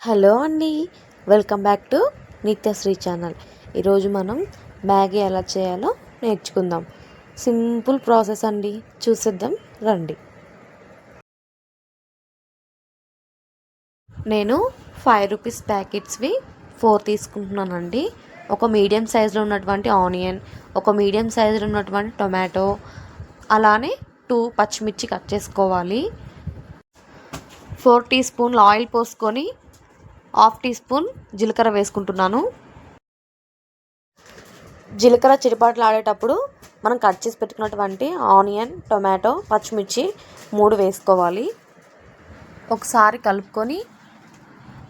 Hello అండి, welcome back to Nithyasree channel. ఈరోజు మనం మ్యాగీ ఎలా చేయాలో నేర్చుకుందాం. సింపుల్ ప్రాసెస్ అండి, చూసేద్దాం రండి. నేను 5 రూపీస్ ప్యాకెట్స్వి 4 తీసుకుంటున్నానండి. ఒక మీడియం సైజులో ఉన్నటువంటి ఆనియన్, ఒక మీడియం సైజులో ఉన్నటువంటి టొమాటో, అలానే 2 పచ్చిమిర్చి కట్ చేసుకోవాలి. 4 టీ స్పూన్లు ఆయిల్ పోసుకొని 1/2 టీ స్పూన్ జీలకర్ర వేసుకుంటున్నాను. జీలకర్ర చిరుపాట్లు ఆడేటప్పుడు మనం కట్ చేసి పెట్టుకున్నటువంటి ఆనియన్, టొమాటో, పచ్చిమిర్చి 3 వేసుకోవాలి. ఒకసారి కలుపుకొని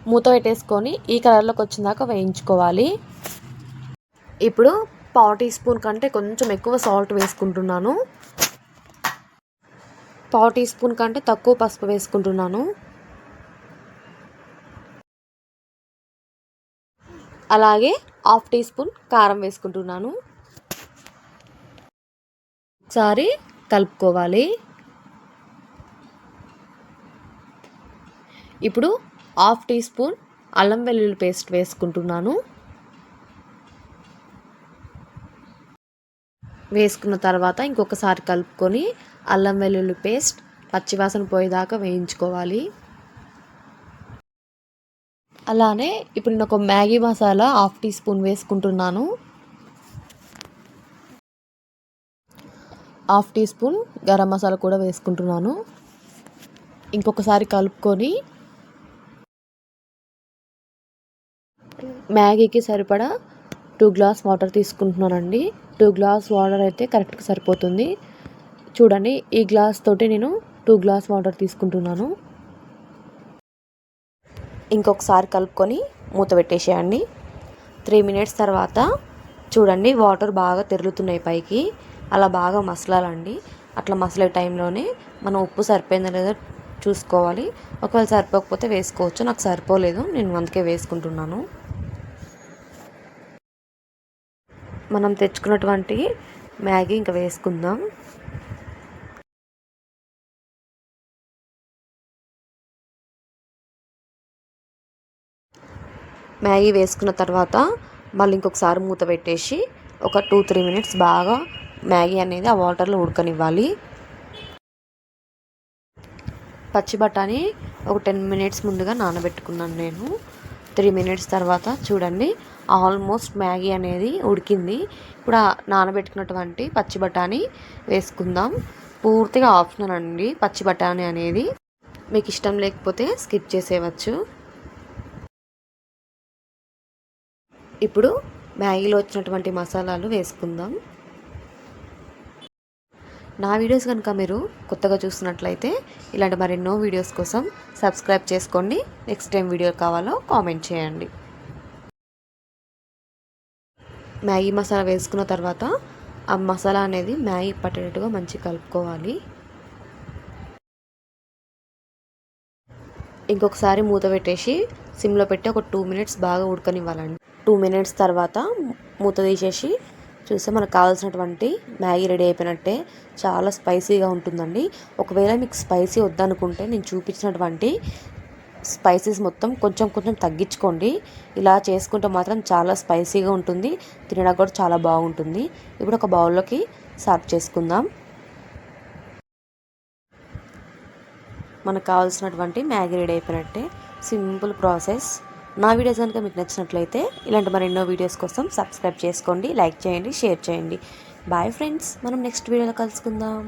మూత పెట్టేసుకొని ఈ కలర్లోకి వచ్చిందాక వేయించుకోవాలి. ఇప్పుడు 1/2 టీ స్పూన్ కంటే కొంచెం ఎక్కువ సాల్ట్ వేసుకుంటున్నాను. 1/2 టీ స్పూన్ కంటే తక్కువ పసుపు వేసుకుంటున్నాను. అలాగే 1/2 టీ స్పూన్ కారం వేసుకుంటున్నాను. ఒకసారి కలుపుకోవాలి. ఇప్పుడు 1/2 టీ స్పూన్ అల్లం వెల్లుల్లి పేస్ట్ వేసుకుంటున్నాను. వేసుకున్న తర్వాత ఇంకొకసారి కలుపుకొని అల్లం వెల్లుల్లి పేస్ట్ పచ్చివాసన పోయేదాకా వేయించుకోవాలి. అలానే ఇప్పుడు నేను ఒక మ్యాగీ మసాలా 1/2 టీ స్పూన్ వేసుకుంటున్నాను. 1/2 టీ స్పూన్ గరం మసాలా కూడా వేసుకుంటున్నాను. ఇంకొకసారి కలుపుకొని మ్యాగీకి సరిపడా 2 గ్లాస్ వాటర్ తీసుకుంటున్నానండి. 2 గ్లాస్ వాటర్ అయితే కరెక్ట్గా సరిపోతుంది. చూడండి, ఈ గ్లాస్ తోటి నేను 2 గ్లాస్ వాటర్ తీసుకుంటున్నాను. ఇంకొకసారి కలుపుకొని మూత పెట్టేసేయండి. 3 మినిట్స్ తర్వాత చూడండి, వాటర్ బాగా తెరులుతున్నాయి పైకి. అలా బాగా మసలాలండి. అట్లా మసలే టైంలోనే మనం ఉప్పు సరిపోయిందో లేదో చూసుకోవాలి. ఒకవేళ సరిపోకపోతే వేసుకోవచ్చు. నాకు సరిపోలేదు, నేను అందుకే వేసుకుంటున్నాను. మనం తెచ్చుకున్నటువంటి మ్యాగీ ఇంకా వేసుకుందాం. మ్యాగీ వేసుకున్న తర్వాత మళ్ళీ ఇంకొకసారి మూత పెట్టేసి ఒక 2-3 మినిట్స్ బాగా మ్యాగీ అనేది ఆ వాటర్లో ఉడకనివ్వాలి. పచ్చి బఠానీ ఒక 10 మినిట్స్ ముందుగా నానబెట్టుకున్నాను నేను. 3 మినిట్స్ తర్వాత చూడండి, ఆల్మోస్ట్ మ్యాగీ అనేది ఉడికింది. ఇప్పుడు నానబెట్టుకున్నటువంటి పచ్చి బఠానీ వేసుకుందాం. పూర్తిగా ఆప్షనల్ అండి పచ్చి బఠానీ అనేది. మీకు ఇష్టం లేకపోతే స్కిప్ చేసేయవచ్చు. ఇప్పుడు మ్యాగీలో వచ్చినటువంటి మసాలాలు వేసుకుందాం. నా వీడియోస్ కనుక మీరు కొత్తగా చూస్తున్నట్లయితే ఇలాంటి మరెన్నో వీడియోస్ కోసం సబ్స్క్రైబ్ చేసుకోండి. నెక్స్ట్ టైం వీడియో కావాలో కామెంట్ చేయండి. మ్యాగీ మసాలా వేసుకున్న తర్వాత ఆ మసాలా అనేది మ్యాగీ పట్టేటట్టుగా మంచిగా కలుపుకోవాలి. ఇంకొకసారి మూత పెట్టేసి సిమ్లో పెట్టి ఒక 2 మినిట్స్ బాగా ఉడకనివ్వాలండి. 2 మినిట్స్ తర్వాత మూత తీసేసి చూస్తే మనకు కావాల్సినటువంటి మ్యాగీ రెడీ అయిపోయినట్టే. చాలా స్పైసీగా ఉంటుందండి. ఒకవేళ మీకు స్పైసీ వద్దనుకుంటే నేను చూపించినటువంటి స్పైసెస్ మొత్తం కొంచెం కొంచెం తగ్గించుకోండి. ఇలా చేసుకుంటే మాత్రం చాలా స్పైసీగా ఉంటుంది, తినడానికి కూడా చాలా బాగుంటుంది. ఇప్పుడు ఒక బౌల్లోకి సర్వ్ చేసుకుందాం. మనకు కావాల్సినటువంటి మ్యాగీ రెడీ అయిపోయినట్టే. Simple process. నా వీడియోస్ కనుక మీకు నచ్చినట్లయితే ఇలాంటి మరెన్నో వీడియోస్ కోసం సబ్స్క్రైబ్ చేసుకోండి, లైక్ చేయండి, షేర్ చేయండి. బాయ్ ఫ్రెండ్స్, మనం నెక్స్ట్ వీడియోలో కలుసుకుందాం.